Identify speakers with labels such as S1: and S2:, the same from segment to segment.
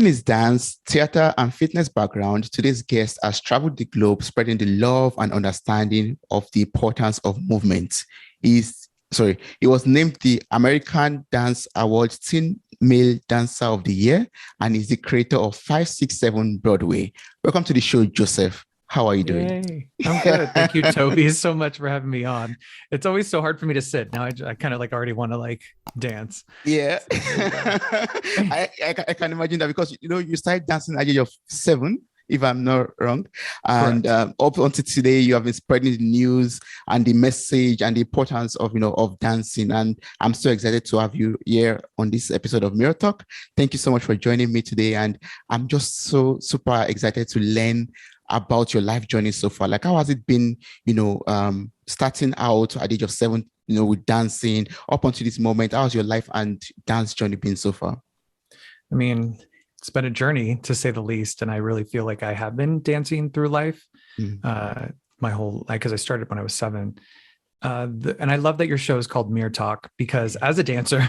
S1: Using his dance, theater, and fitness background, today's guest has traveled the globe spreading the love and understanding of the importance of movement. He was named the American Dance Award Teen Male Dancer of the Year and is the creator of 567 Broadway. Welcome to the show, Joseph. How are you doing?
S2: Yay. I'm good. Thank you, Toby, so much for having me on. It's always so hard for me to sit. Now I kind of like already want to like dance.
S1: Yeah,
S2: So,
S1: I can imagine that because you started dancing at the age of 7, if I'm not wrong, and
S2: correct.
S1: up until today, you have been spreading the news and the message and the importance of of dancing. And I'm so excited to have you here on this episode of Mirror Talk. Thank you so much for joining me today, and I'm just so super excited to learn about your life journey so far. Like, how has it been? Starting out at the age of 7, with dancing up until this moment. How's your life and dance journey been so far?
S2: I mean, it's been a journey to say the least. And I really feel like I have been dancing through life
S1: Mm.
S2: my whole life because I started when I was 7. And I love that your show is called Mirror Talk because as a dancer,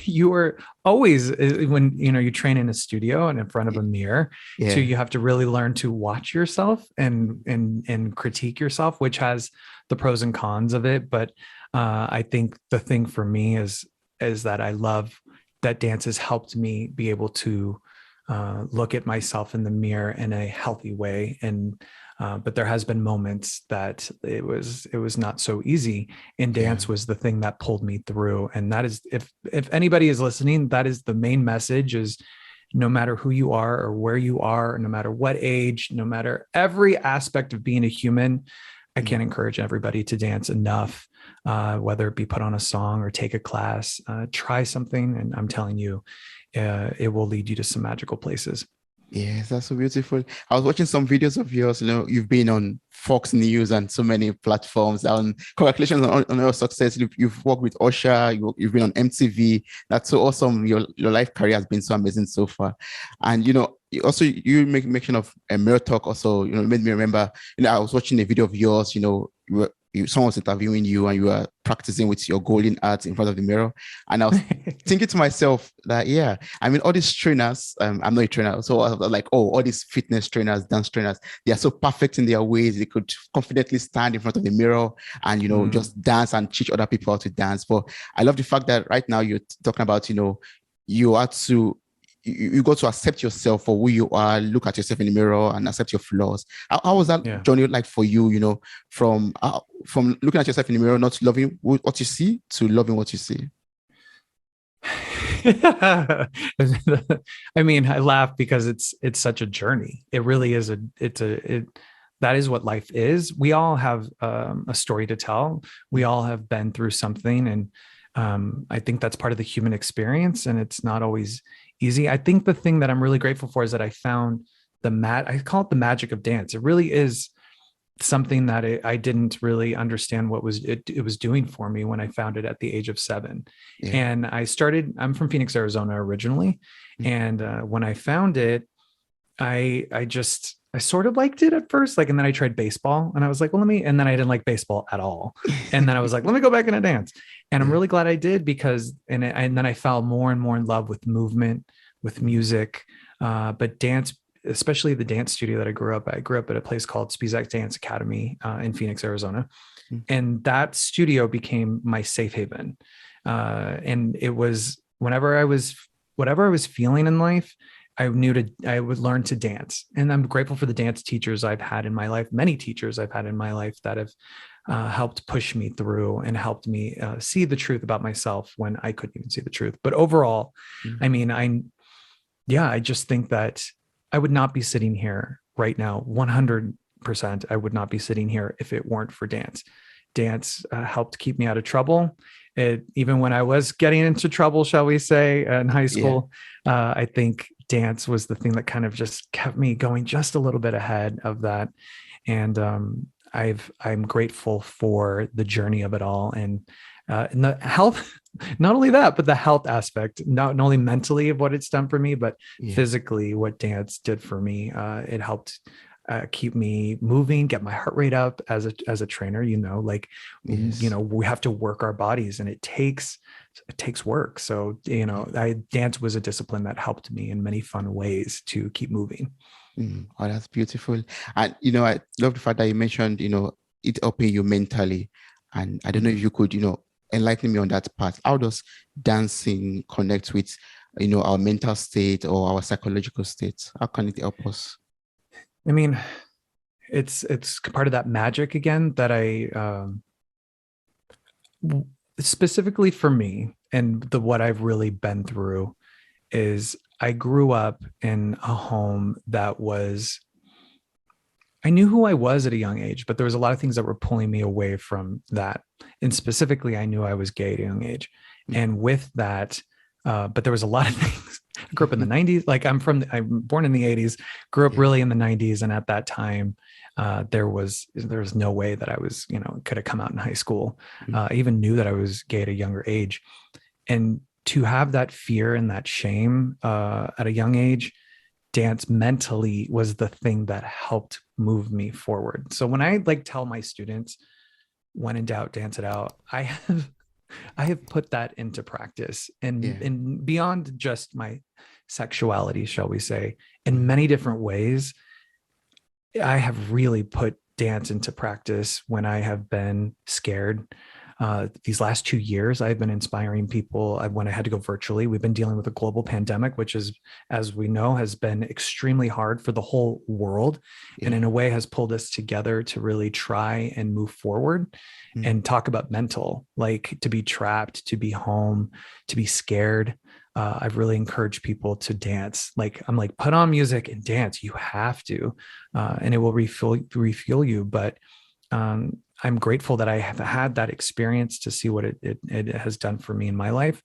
S2: you are always when you train in a studio and in front of a mirror,
S1: Yeah.
S2: so you have to really learn to watch yourself and critique yourself, which has the pros and cons of it. But I think the thing for me is that I love that dance has helped me be able to look at myself in the mirror in a healthy way. And but there has been moments that it was not so easy, and dance was the thing that pulled me through. And that is, if anybody is listening, that is the main message: is no matter who you are or where you are, no matter what age, no matter every aspect of being a human, I can't encourage everybody to dance enough, whether it be put on a song or take a class, try something. And I'm telling you, it will lead you to some magical places.
S1: Yes, that's so beautiful. I was watching some videos of yours. You've been on Fox News and so many platforms. And congratulations on your success. You've worked with Usher. You've been on MTV. That's so awesome. Your life career has been so amazing so far. And you make mention of a Mirror Talk. Also, made me remember. I was watching a video of yours. Someone was interviewing you and you were practicing with your golden art in front of the mirror. And I was thinking to myself that, yeah, I mean, all these trainers, I'm not a trainer. So I was like, oh, all these fitness trainers, dance trainers, they are so perfect in their ways. They could confidently stand in front of the mirror and, just dance and teach other people how to dance. But I love the fact that right now you're talking about, you are to you got to accept yourself for who you are, look at yourself in the mirror and accept your flaws. How was that journey like for you, from looking at yourself in the mirror, not loving what you see to loving what you see?
S2: I mean, I laugh because it's such a journey. It really is that is what life is. We all have a story to tell. We all have been through something. And I think that's part of the human experience, and it's not always easy. I think the thing that I'm really grateful for is that I found I call it the magic of dance. It really is something that I didn't really understand what it was doing for me when I found it at the age of 7.
S1: Yeah.
S2: And I'm from Phoenix, Arizona originally. And when I found it, I sort of liked it at first, and then I tried baseball and I was like, well, and then I didn't like baseball at all. And then I was like, let me go back into dance. And I'm really glad I did because, and then I fell more and more in love with movement, with music, but dance, especially the dance studio that I grew up at a place called Spizak Dance Academy in Phoenix, Arizona. And that studio became my safe haven. And it was whatever I was feeling in life, I would learn to dance. And I'm grateful for the dance teachers I've had in my life, many teachers I've had in my life that have helped push me through and helped me see the truth about myself when I couldn't even see the truth. But overall, I mean, I just think that I would not be sitting here right now, 100%. I would not be sitting here if it weren't for dance. Dance helped keep me out of trouble. Even when I was getting into trouble, shall we say, in high school, I think dance was the thing that kind of just kept me going just a little bit ahead of that. And I'm grateful for the journey of it all, and the health, not only that, but the health aspect, not only mentally of what it's done for me, but physically what dance did for me. It helped keep me moving, get my heart rate up as a trainer, like,
S1: Yes.
S2: we have to work our bodies, and it takes work. So, dance was a discipline that helped me in many fun ways to keep moving.
S1: Oh, that's beautiful. And I love the fact that you mentioned, it helping you mentally. And I don't know if you could, enlighten me on that part. How does dancing connect with, our mental state or our psychological state? How can it help us?
S2: I mean, it's part of that magic again that specifically for me, and what I've really been through is I grew up in a home that I knew who I was at a young age, but there was a lot of things that were pulling me away from that. And specifically, I knew I was gay at a young age. And with that, but there was a lot of things. I grew up in the 90s. Like I'm born in the 80s, grew up really in the 90s. And at that time, there was no way that I was, could have come out in high school. I even knew that I was gay at a younger age. And to have that fear and that shame at a young age, dance mentally was the thing that helped move me forward. So when I tell my students, when in doubt, dance it out, I have put that into practice, and beyond just my sexuality, shall we say, in many different ways. I have really put dance into practice when I have been scared. These last 2 years, I've been inspiring people. When I had to go virtually, we've been dealing with a global pandemic, which is, as we know, has been extremely hard for the whole world, and in a way has pulled us together to really try and move forward and talk about mental, like to be trapped, to be home, to be scared. I've really encouraged people to dance. I'm like, put on music and dance. You have to, and it will refuel you. But I'm grateful that I have had that experience to see what it has done for me in my life.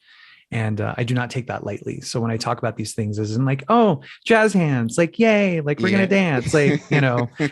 S2: And I do not take that lightly. So when I talk about these things, isn't like, oh, jazz hands, like, yay, like we're going to dance, like,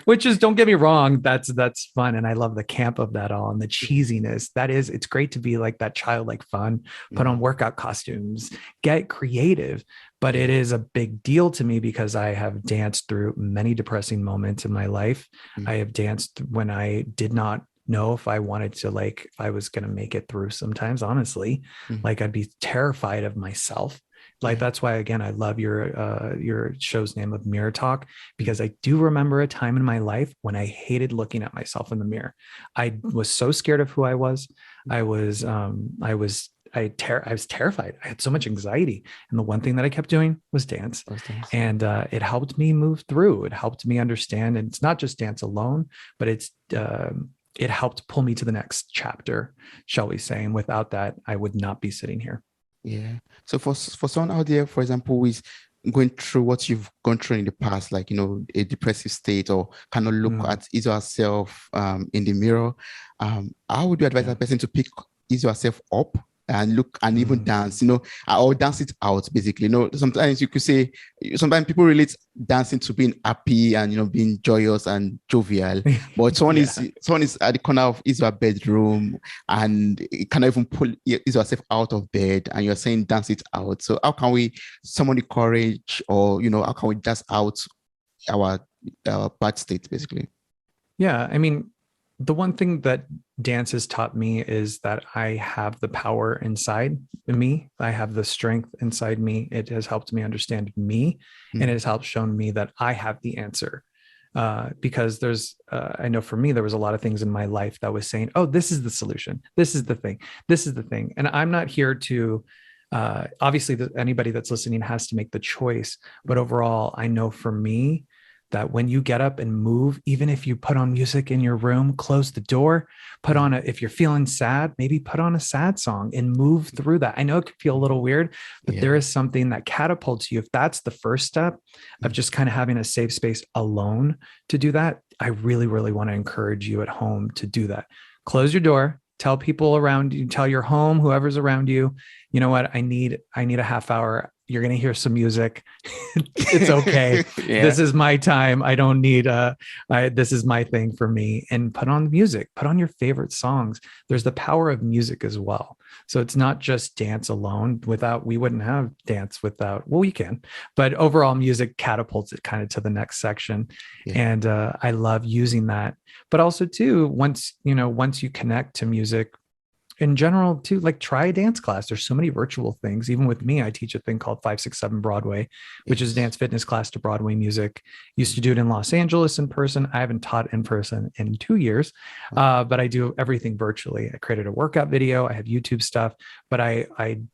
S2: which is, don't get me wrong, that's fun. And I love the camp of that all and the cheesiness. It's great to be like that childlike fun, put on workout costumes, get creative. But it is a big deal to me because I have danced through many depressing moments in my life. I have danced when I did not know if I wanted to, if I was going to make it through sometimes, honestly. I'd be terrified of myself. That's why, again, I love your show's name of Mirror Talk, because I do remember a time in my life when I hated looking at myself in the mirror. I was so scared of who I was. I was terrified. I had so much anxiety. And the one thing that I kept doing was dance. And it helped me move through. It helped me understand. And it's not just dance alone, but it helped pull me to the next chapter, shall we say. And without that, I would not be sitting here.
S1: Yeah. So for someone out there, for example, who is going through what you've gone through in the past, like, a depressive state, or cannot look at his or herself in the mirror, how would you advise that person to pick his or herself up and look and even dance, or dance it out, basically? Sometimes you could say, sometimes people relate dancing to being happy and, being joyous and jovial, but someone is at the corner of his or her bedroom and it cannot even pull his or herself out of bed, and you're saying dance it out. So how can we summon the courage, or, how can we dance out our bad state, basically?
S2: Yeah. I mean, the one thing that dance has taught me is that I have the power inside me. I have the strength inside me. It has helped me understand me, and it has helped shown me that I have the answer. Because I know for me, there was a lot of things in my life that was saying, oh, this is the solution. This is the thing. This is the thing. And I'm not here to, obviously anybody that's listening has to make the choice. But overall, I know for me, that when you get up and move, even if you put on music in your room, close the door, if you're feeling sad, maybe put on a sad song and move through that. I know it could feel a little weird, but there is something that catapults you. If that's the first step of just kind of having a safe space alone to do that, I really, really want to encourage you at home to do that. Close your door, tell people around you, tell your home, whoever's around you, you know what, I need a half hour you're going to hear some music. It's okay.
S1: Yeah.
S2: This is my time. I don't need this is my thing for me. And put on music, put on your favorite songs. There's the power of music as well. So it's not just dance alone. We wouldn't have dance without, well, we can, but overall music catapults it kind of to the next section.
S1: Yeah.
S2: And I love using that. But also too, once you connect to music, in general too, like try a dance class. There's so many virtual things. Even with me, I teach a thing called 567 Broadway, which is a dance fitness class to Broadway music. Used to do it in Los Angeles in person. I haven't taught in person in 2 years, but I do everything virtually. I created a workout video. I have YouTube stuff, but I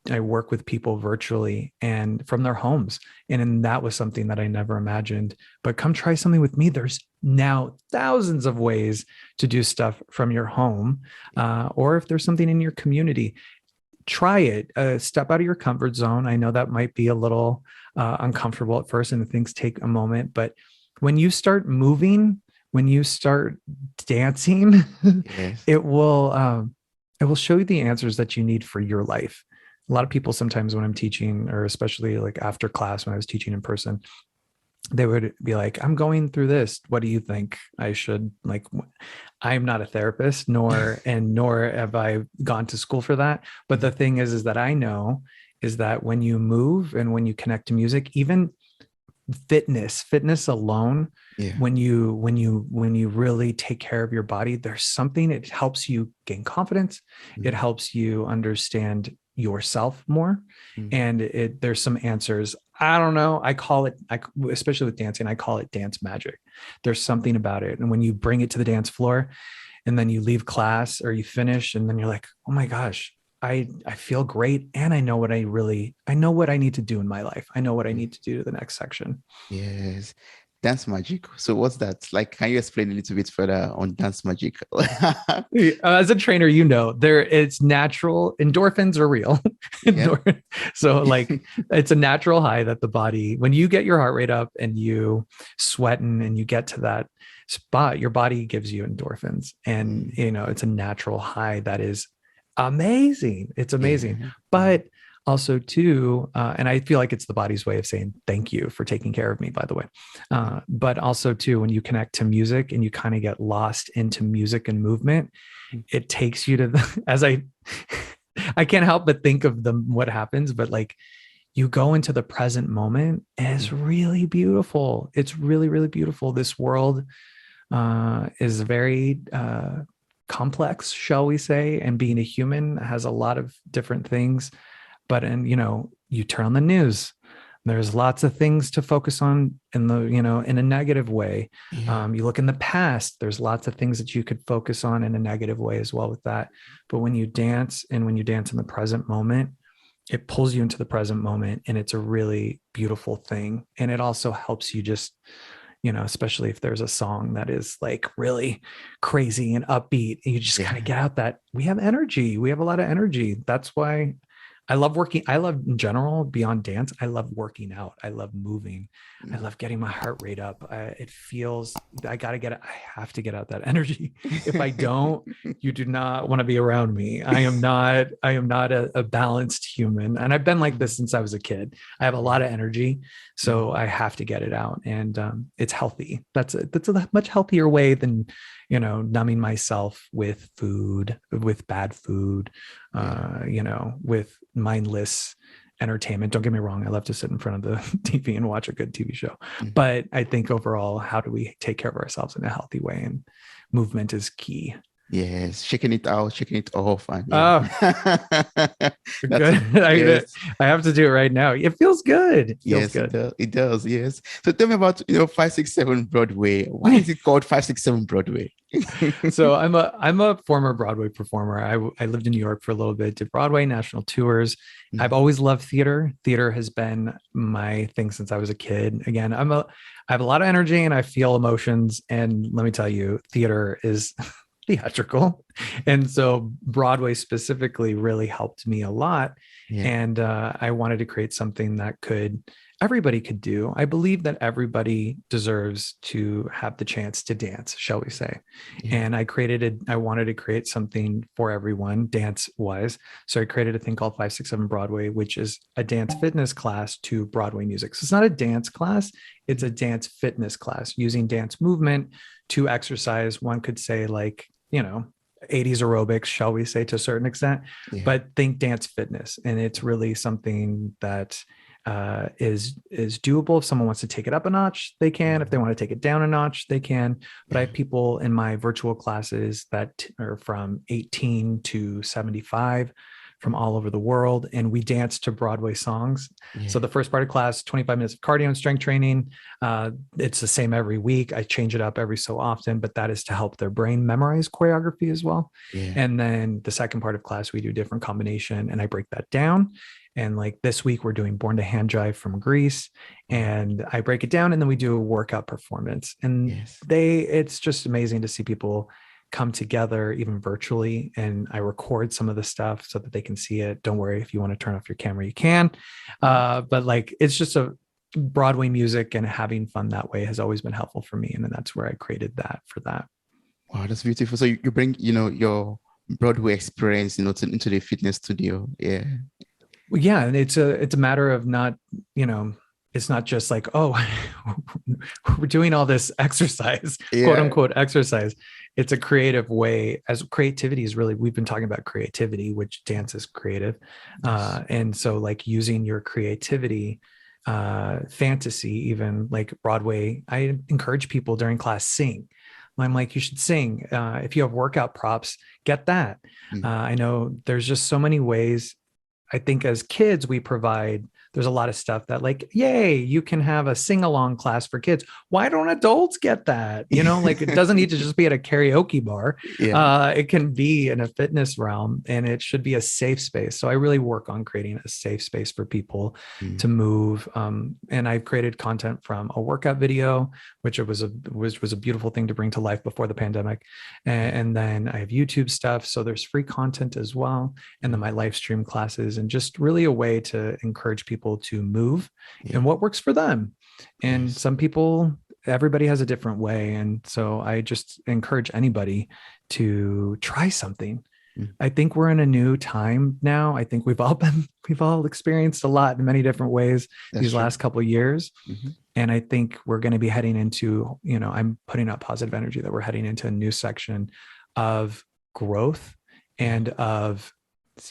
S2: work with people virtually and from their homes. And that was something that I never imagined. But come try something with me. There's now thousands of ways to do stuff from your home, or if there's something in your community, try it. Step out of your comfort zone. I know that might be a little uncomfortable at first and things take a moment, but when you start moving, when you start dancing,
S1: Yes.
S2: it will show you the answers that you need for your life. A lot of people sometimes when I'm teaching, or especially like after class when I was teaching in person, they would be like, I'm going through this. What do you think I should like? I'm not a therapist, nor have I gone to school for that. But the thing is that I know is that when you move and when you connect to music, even fitness alone,
S1: Yeah.
S2: when you really take care of your body, there's something, it helps you gain confidence. It helps you understand yourself more. And there's some answers. I don't know. I call it, especially with dancing, I call it dance magic. There's something about it. And when you bring it to the dance floor and then you leave class or you finish and then you're like, oh my gosh, I feel great. And I know what I need to do in my life. I know what I need to do to the next section.
S1: Yes. Dance magic. So what's that? Like, can you explain a little bit further on dance magic?
S2: As a trainer, it's natural. Endorphins are real. So like it's a natural high that the body, when you get your heart rate up and you sweating and you get to that spot, your body gives you endorphins. And, it's a natural high that is amazing. It's amazing.
S1: Yeah.
S2: But also too, and I feel like it's the body's way of saying thank you for taking care of me, by the way. But also too, when you connect to music and you kind of get lost into music and movement, it takes you to I can't help but think of what happens, but like you go into the present moment and it's really beautiful. It's really, really beautiful. This world is very complex, shall we say, and being a human has a lot of different things. But you turn on the news, there's lots of things to focus on in a negative way. You look in the past, there's lots of things that you could focus on in a negative way as well with that. But when you dance in the present moment, it pulls you into the present moment, and it's a really beautiful thing. And it also helps you just, especially if there's a song that is like really crazy and upbeat, and you just kind of get out that we have energy. We have a lot of energy. That's why I love working. I love in general, beyond dance, I love working out. I love moving. I love getting my heart rate up. It feels, I have to get out that energy. If I don't, you do not want to be around me. I am not a balanced human. And I've been like this since I was a kid. I have a lot of energy, so I have to get it out. And it's healthy. That's a much healthier way than, numbing myself with food, with bad food, with mindless entertainment. Don't get me wrong. I love to sit in front of the TV and watch a good TV show. But I think overall, how do we take care of ourselves in a healthy way? And movement is key.
S1: Yes, shaking it out, shaking it off. And
S2: Good. I have to do it right now. It feels good. It feels good.
S1: It does. Yes. So tell me about 567 Broadway. Why is it called 567 Broadway?
S2: So I'm a former Broadway performer. I lived in New York for a little bit, did Broadway national tours. I've always loved theater. Theater has been my thing since I was a kid. Again, I have a lot of energy and I feel emotions. And let me tell you, theater is theatrical. And so Broadway specifically really helped me a lot. And I wanted to create something that could everybody could do. I believe that everybody deserves to have the chance to dance, shall we say.
S1: Yeah.
S2: And I wanted to create something for everyone, dance wise. So I created a thing called 567 Broadway, which is a dance fitness class to Broadway music. So it's not a dance class, it's a dance fitness class using dance movement to exercise. One could say, like, 80s aerobics, shall we say, to a certain extent, but think dance fitness. And it's really something that is doable. If someone wants to take it up a notch, they can. If they want to take it down a notch, they can. But I have people in my virtual classes that are from 18 to 75 from all over the world, and we dance to Broadway songs. So the first part of class, 25 minutes of cardio and strength training. It's the same every week. I change it up every so often, but that is to help their brain memorize choreography as well. And then the second part of class, we do different combination, and I break that down. And like this week, we're doing Born to Hand Jive from Greece, and I break it down, and then we do a workout performance. And it's just amazing to see people come together, even virtually. And I record some of the stuff so that they can see it. Don't worry, if you want to turn off your camera, you can. But like, it's just a Broadway music, and having fun that way has always been helpful for me. And then that's where I created that for that.
S1: Wow, that's beautiful. So you bring, your Broadway experience, into the fitness studio. Yeah.
S2: Yeah. And it's a matter of not, it's not just like, oh, we're doing all this exercise, quote unquote exercise. It's a creative way, as creativity is really, we've been talking about creativity, which dance is creative. And so like using your creativity, fantasy, even like Broadway, I encourage people during class, sing. I'm like, you should sing. If you have workout props, get that. I know there's just so many ways. I think as kids, there's a lot of stuff that like, yay, you can have a sing-along class for kids. Why don't adults get that? Like it doesn't need to just be at a karaoke bar. It can be in a fitness realm, and it should be a safe space. So I really work on creating a safe space for people to move. And I've created content from a workout video, which was a beautiful thing to bring to life before the pandemic. And then I have YouTube stuff. So there's free content as well. And then my live stream classes, and just really a way to encourage people to move and what works for them. And some people, everybody has a different way. And so I just encourage anybody to try something. I think we're in a new time now. I think we've all experienced a lot in many different ways these last couple of years. And I think we're going to be heading into, I'm putting out positive energy that we're heading into a new section of growth and of,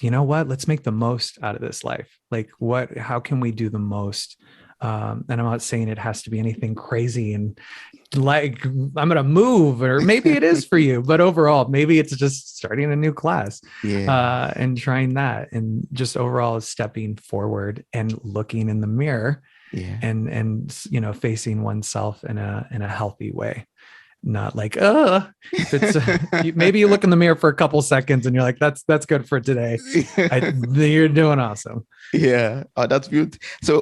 S2: let's make the most out of this life. Like how can we do the most? And I'm not saying it has to be anything crazy and like, I'm going to move, or maybe it is for you, but overall, maybe it's just starting a new class and trying that, and just overall stepping forward and looking in the mirror and facing oneself in a healthy way. Not like, maybe you look in the mirror for a couple seconds and you're like, that's good for today. You're doing awesome.
S1: Yeah. Oh, that's beautiful. So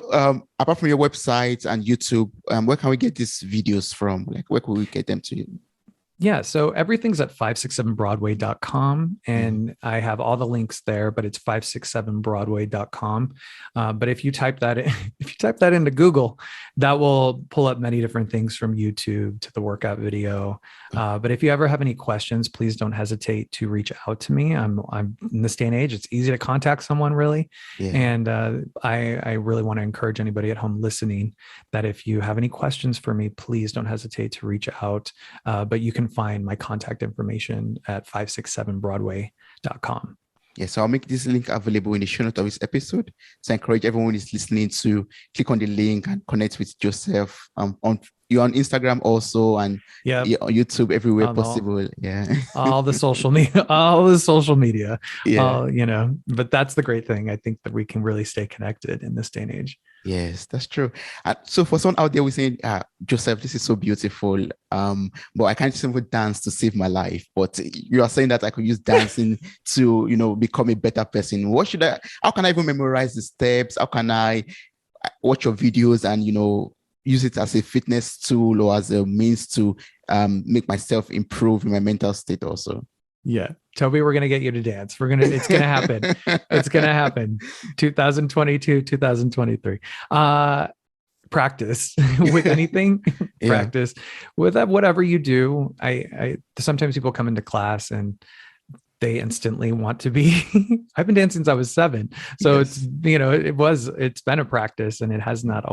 S1: apart from your website and YouTube, where can we get these videos from? Like, where can we get them to?
S2: Yeah. So everything's at 567broadway.com, and I have all the links there, but it's 567broadway.com. But if you type that into Google, that will pull up many different things, from YouTube to the workout video. But if you ever have any questions, please don't hesitate to reach out to me. I'm in this day and age, it's easy to contact someone, really. And I really want to encourage anybody at home listening that if you have any questions for me, please don't hesitate to reach out. But you can find my contact information at 567broadway.com.
S1: Yes, so I'll make this link available in the show notes of this episode. So I encourage everyone who is listening to click on the link and connect with Joseph. You're on Instagram also, and on YouTube, everywhere possible.
S2: All the social media, but that's the great thing. I think that we can really stay connected in this day and age.
S1: Yes, that's true. So for someone out there, we're saying, Joseph, this is so beautiful. But I can't simply dance to save my life. But you are saying that I could use dancing to, become a better person. How can I even memorize the steps? How can I watch your videos and, use it as a fitness tool or as a means to make myself improve in my mental state also?
S2: Yeah. Toby, we're going to get you to dance. It's going to happen. It's going to happen. 2022, 2023. practice with anything.
S1: Yeah.
S2: Practice with that, whatever you do. I sometimes people come into class and they instantly want to be. I've been dancing since I was 7. So
S1: Yes.
S2: it's been a practice, and it's not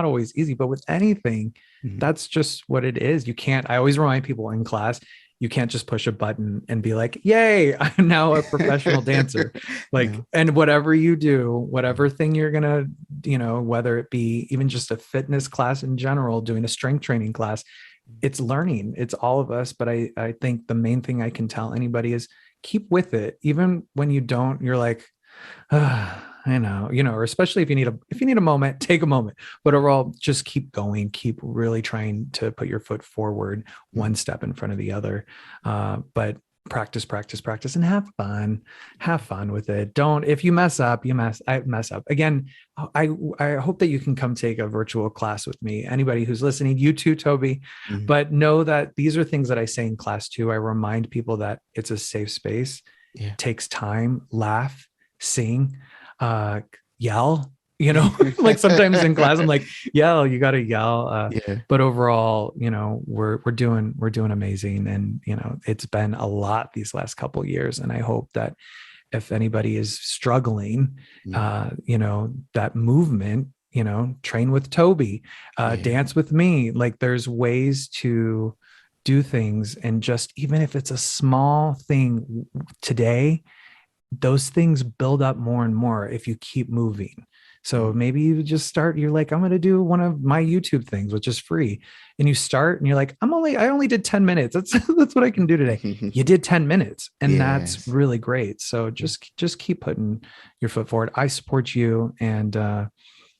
S2: always easy, but with anything,
S1: Mhm.
S2: that's just what it is. I always remind people in class, you can't just push a button and be like, yay, I'm now a professional dancer. Like,
S1: Yeah.
S2: and whatever you do, whatever thing you're going to, whether it be even just a fitness class in general, doing a strength training class, it's learning. It's all of us. But I think the main thing I can tell anybody is keep with it. Even when you don't, you're like, I know, or especially if you need a moment, take a moment. But overall, just keep going, keep really trying to put your foot forward, one step in front of the other. But practice, practice, practice, and have fun with it. Don't, if you mess up, I mess up again. I hope that you can come take a virtual class with me. Anybody who's listening, you too, Toby.
S1: Mhm.
S2: But know that these are things that I say in class too. I remind people that it's a safe space.
S1: Yeah.
S2: Takes time, laugh, sing, yell, like sometimes in class, I'm like, yell, you got to yell.
S1: Yeah.
S2: But overall, we're doing amazing. And, it's been a lot these last couple of years. And I hope that if anybody is struggling, that movement, train with Toby, dance with me. Like there's ways to do things. And just, even if it's a small thing today, those things build up more and more if you keep moving. So maybe you just start, you're like, I'm going to do one of my YouTube things, which is free. And you start and you're like, I only did 10 minutes. That's what I can do today. You did 10 minutes and that's
S1: Yes.
S2: really great. So just keep putting your foot forward. I support you. And,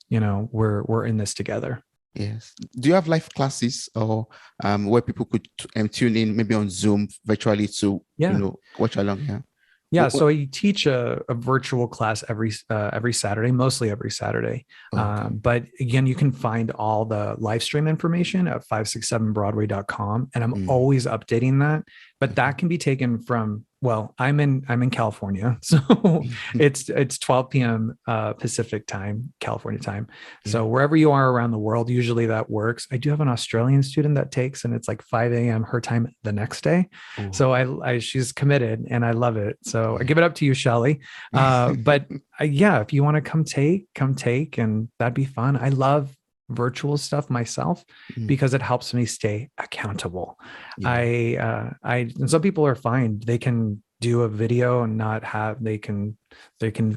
S2: we're in this together.
S1: Yes. Do you have live classes or where people could tune in maybe on Zoom virtually to
S2: Yeah.
S1: watch along? Yeah.
S2: Yeah, so I teach a virtual class every Saturday, mostly every Saturday.
S1: Okay.
S2: But again, you can find all the live stream information at 567broadway.com, and I'm always updating that. But that can be taken from, well, I'm in California, so it's 12 p.m. Pacific time, California time. So wherever you are around the world, usually that works. I do have an Australian student that takes, and it's like 5 a.m. her time the next day. So she's committed, and I love it. So I give it up to you, Shelly. But yeah, if you want to come take, and that'd be fun. I love virtual stuff myself because it helps me stay accountable. And some people are fine. They can do a video and not have, they can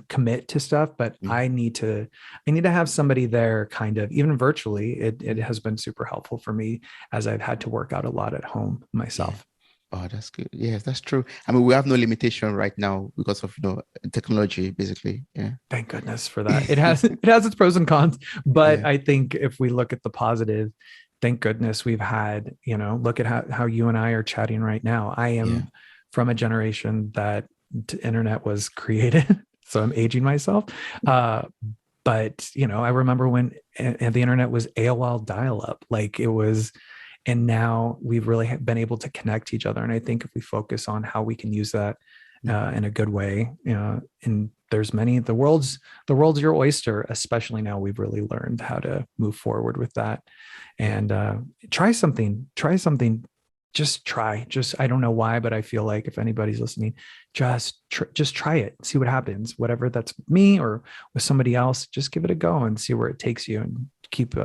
S2: commit to stuff, but I need to have somebody there kind of, even virtually. It has been super helpful for me as I've had to work out a lot at home myself.
S1: Oh, that's good. Yes, that's true. I mean, we have no limitation right now because of technology, basically. Yeah.
S2: Thank goodness for that. It has its pros and cons, but I think if we look at the positive, thank goodness we've had, look at how you and I are chatting right now. I am from a generation that the internet was created, so I'm aging myself. But I remember when the internet was AOL dial-up, like it was. And now we've really been able to connect to each other. And I think if we focus on how we can use that in a good way, and there's many, the world's your oyster, especially now we've really learned how to move forward with that. And try something, just try. I don't know why, but I feel like if anybody's listening, just try it, see what happens, whatever that's me or with somebody else, just give it a go and see where it takes you, and keep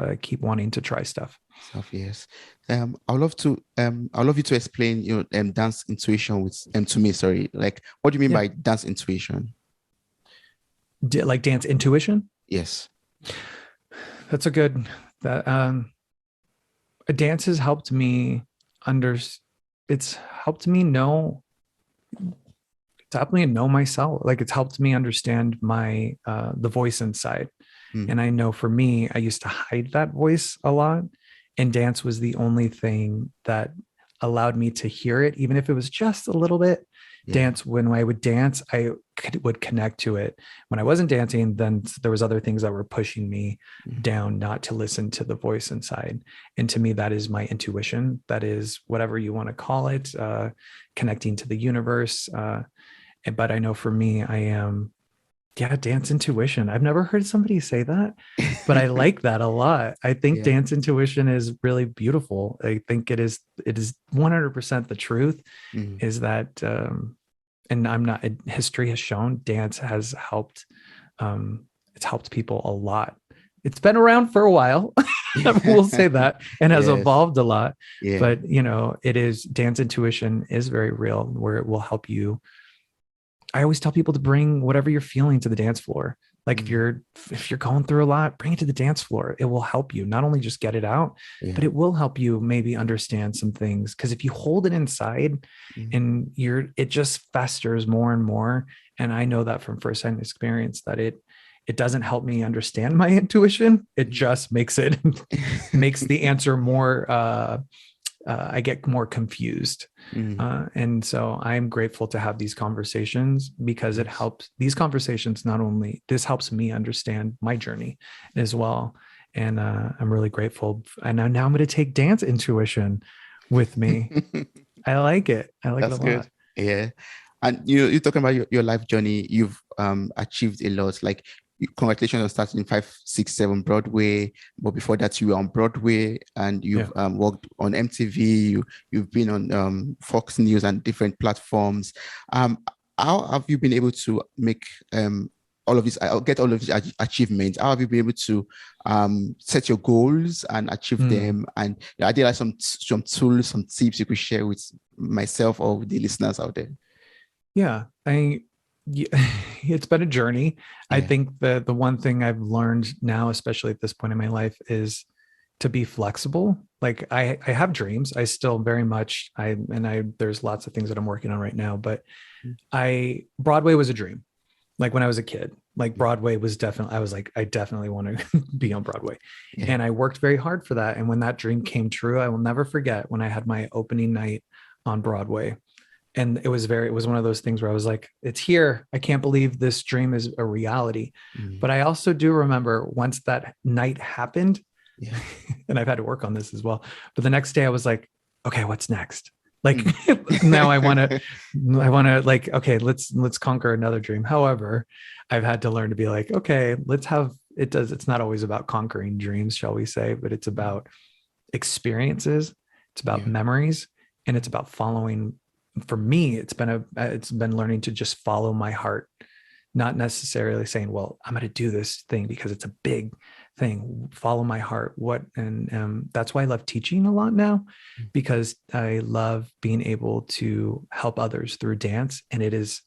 S2: wanting to try stuff.
S1: Yes. I'd love you to explain dance intuition to me. Sorry, like what do you mean by dance intuition?
S2: Like dance intuition?
S1: Yes.
S2: That's a good a dance has helped me it's helped me know myself. Like it's helped me understand my the voice inside. And I know for me, I used to hide that voice a lot. And dance was the only thing that allowed me to hear it, even if it was just a little bit. Dance, when I would dance, I would connect to it. When I wasn't dancing, then there was other things that were pushing me down not to listen to the voice inside. And to me, that is my intuition. That is whatever you want to call it, connecting to the universe. But I know for me, I am Yeah, dance intuition. I've never heard somebody say that, but I like that a lot. I think
S1: Yeah.
S2: dance intuition is really beautiful. I think it is 100% the truth
S1: Mm.
S2: is that and I'm not history has shown dance has helped it's helped people a lot. It's been around for a while. We'll say that, and has
S1: Yes.
S2: evolved a lot,
S1: Yeah.
S2: but it is dance intuition is very real where it will help you. I always tell people to bring whatever you're feeling to the dance floor. Like if
S1: Mm.
S2: you're going through a lot, bring it to the dance floor. It will help you not only just get it out,
S1: Yeah.
S2: but it will help you maybe understand some things. Because if you hold it inside
S1: Mm.
S2: and it just festers more and more. And I know that from firsthand experience that it doesn't help me understand my intuition. It
S1: Mm.
S2: just makes the answer more I get more confused.
S1: Mm.
S2: And so I'm grateful to have these conversations because it
S1: Yes.
S2: helps these conversations. Not only this helps me understand my journey as well. And I'm really grateful. And now I'm going to take dance intuition with me. I like it. I like it a
S1: That's good.
S2: lot.
S1: Yeah. And you're talking about your life journey. You've achieved a lot. Like congratulations on starting 5, 6, 7 Broadway. But before that, you were on Broadway and
S2: Yeah.
S1: you've worked on MTV. You've been on Fox News and different platforms. Um, how have you been able to make all of these? I'll get all of these achievements. How have you been able to set your goals and achieve
S2: Mm.
S1: them? And are there like some tools, some tips you could share with myself or with the listeners out there?
S2: Yeah. Y- it's been a journey. I
S1: Yeah.
S2: think the one thing I've learned now, especially at this point in my life, is to be flexible. Like I have dreams. I still very much there's lots of things that I'm working on right now, but Broadway was a dream. Like when I was a kid, like
S1: Mm.
S2: Broadway was definitely, I was like, I definitely want to be on Broadway.
S1: Yeah.
S2: And I worked very hard for that. And when that dream came true, I will never forget when I had my opening night on Broadway. And it was one of those things where I was like, it's here. I can't believe this dream is a reality.
S1: Mm.
S2: But I also do remember once that night happened,
S1: Yeah.
S2: and I've had to work on this as well. But the next day I was like, okay, what's next? Like
S1: Mm.
S2: now I want to like, okay, let's conquer another dream. However, I've had to learn to be like, okay, it's not always about conquering dreams, shall we say, but it's about experiences, it's about
S1: Yeah.
S2: memories, and it's about following. For me, it's been learning to just follow my heart, not necessarily saying, well, I'm going to do this thing because it's a big thing. Follow my heart. And that's why I love teaching a lot now,
S1: Mm.
S2: because I love being able to help others through dance. And it is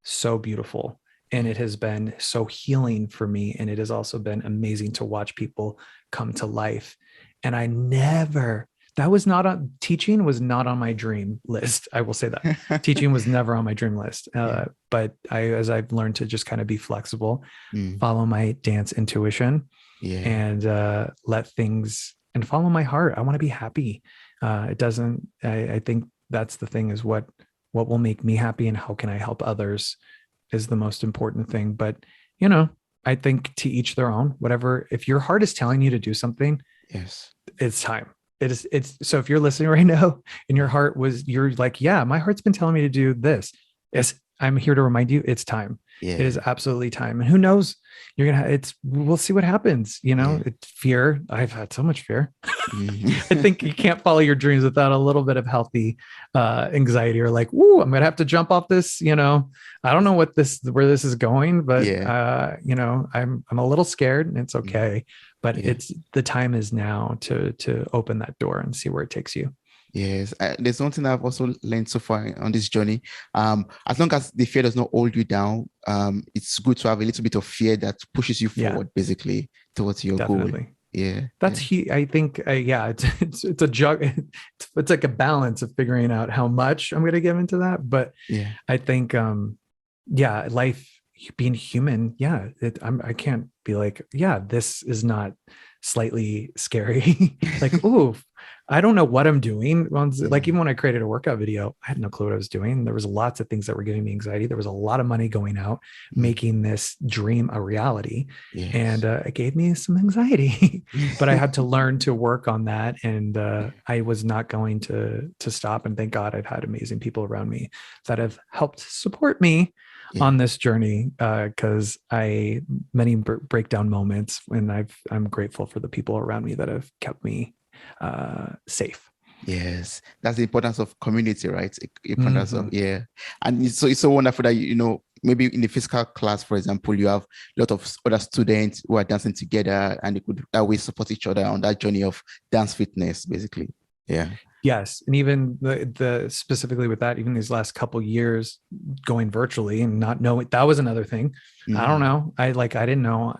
S2: so beautiful. And
S1: Yeah.
S2: it has been so healing for me. And it has also been amazing to watch people come to life. And that was not on teaching was not on my dream list. I will say that teaching was never on my dream list.
S1: Yeah.
S2: But as I've learned to just kind of be flexible,
S1: Mm.
S2: follow my dance intuition,
S1: Yeah.
S2: and let things and follow my heart. I want to be happy. It doesn't. I think that's the thing is what will make me happy and how can I help others is the most important thing. But I think to each their own. Whatever. If your heart is telling you to do something,
S1: Yes.
S2: it's time. It's so if you're listening right now and
S1: Yeah.
S2: you're like, yeah, my heart's been telling me to do this. Yes, I'm here to remind you it's time. It is
S1: Yeah.
S2: absolutely time. And who knows, we'll see what happens.
S1: Yeah.
S2: It's fear. I've had so much fear.
S1: Mm.
S2: I think you can't follow your dreams without a little bit of healthy anxiety or like, whoo, I'm gonna have to jump off this. I don't know where this is going, but
S1: Yeah.
S2: I'm a little scared and it's
S1: Mm.
S2: okay. But
S1: Yeah.
S2: it's the time is now to open that door and see where it takes you.
S1: Yes, there's one thing I've also learned so far on this journey. As long as the fear does not hold you down, it's good to have a little bit of fear that pushes you
S2: Yeah,
S1: forward, basically, towards your goal.
S2: definitely.
S1: Yeah,
S2: That's
S1: yeah,
S2: I think yeah, it's a jug. It's like a balance of figuring out how much I'm going to give into that. But
S1: yeah,
S2: I think yeah, life being human, yeah, I can't be like, yeah, this is not slightly scary. Like, oh, I don't know what I'm doing.
S1: Yeah.
S2: Like even when I created a workout video, I had no clue what I was doing. There was lots of things that were giving me anxiety. There was a lot of money going out, making this dream a reality. And
S1: Yes.
S2: it gave me some anxiety, but I had to learn to work on that. And I was not going to stop. And thank God I've had amazing people around me that have helped support me
S1: Yeah.
S2: on this journey, because many breakdown moments, and I'm grateful for the people around me that have kept me safe.
S1: Yes, that's the importance of community, right? Importance of,
S2: Mm-hmm.
S1: yeah. And it's so wonderful that maybe in the physical class, for example, you have a lot of other students who are dancing together, and they could that way support each other on that journey of dance fitness, basically. Yeah.
S2: Yes, and even the specifically with that, even these last couple years going virtually and not knowing, that was another thing. I don't know. I didn't know.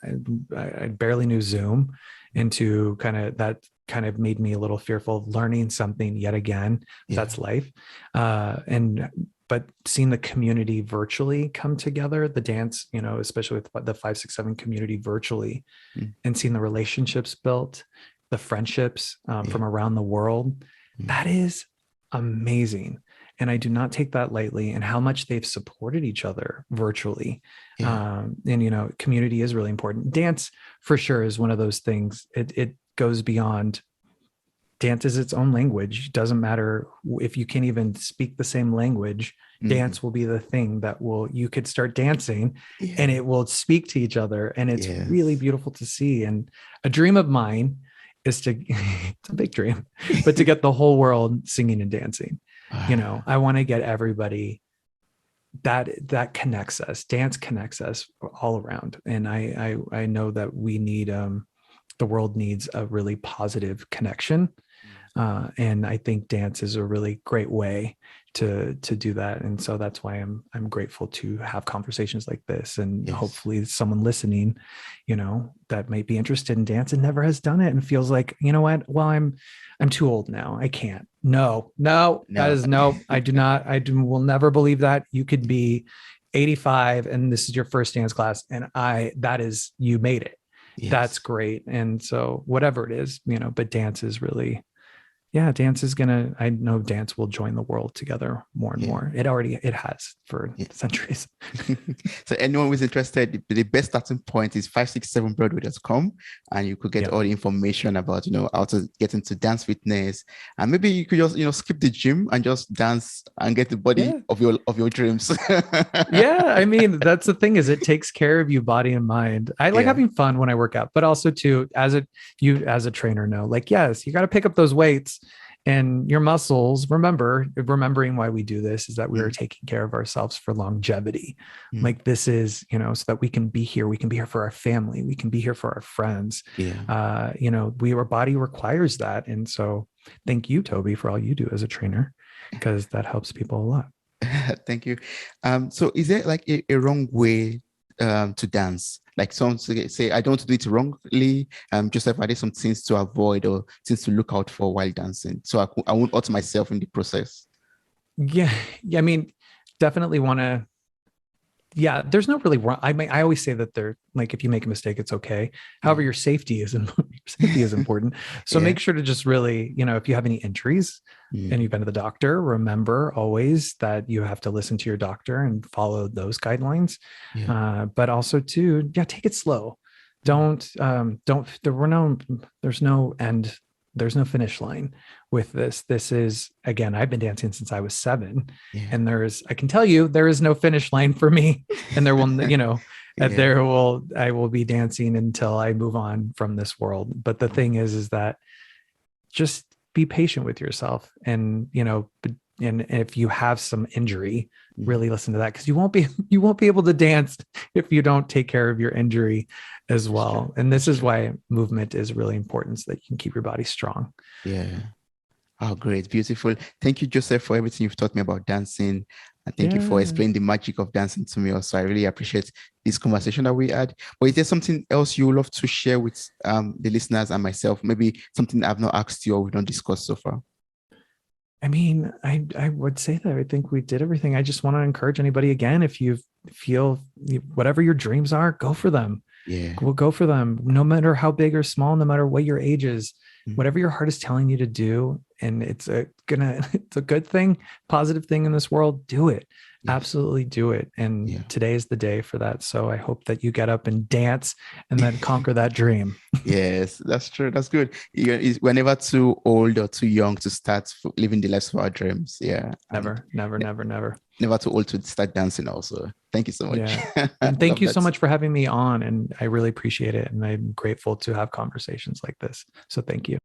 S2: I barely knew Zoom, into kind of made me a little fearful of learning something yet again.
S1: Yeah.
S2: That's life. But seeing the community virtually come together, the dance, especially with the 567 community virtually, and seeing the relationships built, the friendships from around the world, that is amazing. And I do not take that lightly, and how much they've supported each other virtually. And community is really important. Dance for sure is one of those things. It goes beyond. Dance is its own language. Doesn't matter if you can't even speak the same language. Dance will be the thing that you could start dancing and it will speak to each other. And it's really beautiful to see. And a dream of mine is it's a big dream, but to get the whole world singing and dancing. I want to get everybody that connects us. Dance connects us all around. And I know that we need, the world needs a really positive connection. And I think dance is a really great way to do that. And so that's why I'm grateful to have conversations like this, and hopefully someone listening, that might be interested in dance and never has done it and feels like, what, well, I'm too old now. I can't. No, that is no, I do not. Will never believe that. You could be 85 and this is your first dance class. And you made it. That's great. And so whatever it is, but dance is really, dance is I know dance will join the world together more and more. It has for centuries.
S1: So anyone who's interested, the best starting point is 567broadway.com, and you could get all the information about, how to get into dance fitness. And maybe you could just, skip the gym and just dance and get the body of your dreams.
S2: I mean, that's the thing, is it takes care of you, body and mind. I like having fun when I work out, but also too, as a trainer know, yes, you got to pick up those weights. And your muscles, remembering why we do this is that we are taking care of ourselves for longevity. This is, so that we can be here. We can be here for our family. We can be here for our friends. Our body requires that. And so thank you, Toby, for all you do as a trainer, because that helps people a lot.
S1: Thank you. So is there a wrong way to dance? Like some say, I don't do it wrongly. Joseph, are there some things to avoid or things to look out for while dancing, so I won't hurt myself in the process?
S2: I mean, definitely want to. There's no really wrong. I always say that if you make a mistake, it's okay. However, your safety is important. So make sure to just really, if you have any injuries and you've been to the doctor, remember always that you have to listen to your doctor and follow those guidelines. But also too, take it slow. There's no end. There's no finish line with this. This is, again, I've been dancing since I was 7, and I can tell you, there is no finish line for me. And there will, I will be dancing until I move on from this world. But the thing is that just be patient with yourself. And, and if you have some injury, really listen to that, because you won't be able to dance if you don't take care of your injury as well. And this is why movement is really important, so that you can keep your body strong.
S1: Oh, great. Beautiful. Thank you, Joseph, for everything you've taught me about dancing. And thank you for explaining the magic of dancing to me also. I really appreciate this conversation that we had. But is there something else you would love to share with the listeners and myself? Maybe something I've not asked you or we don't discuss so far?
S2: I mean, I would say that I think we did everything. I just want to encourage anybody again, if you feel whatever your dreams are, go for them. We'll go for them, no matter how big or small, no matter what your age is. whatever your heart is telling you to do, and it's a good thing, positive thing in this world, do it.
S1: Yeah.
S2: Absolutely do it. And
S1: Yeah.
S2: today is the day for that. So I hope that you get up and dance and then conquer that dream.
S1: Yes, that's true. That's good. We're never too old or too young to start living the lives of our dreams. Yeah. And
S2: Never.
S1: never too old to start dancing also. Thank you so much.
S2: Yeah. And thank
S1: Love
S2: you
S1: that.
S2: so much for having me on. And I really appreciate it. And I'm grateful to have conversations like this. So thank you.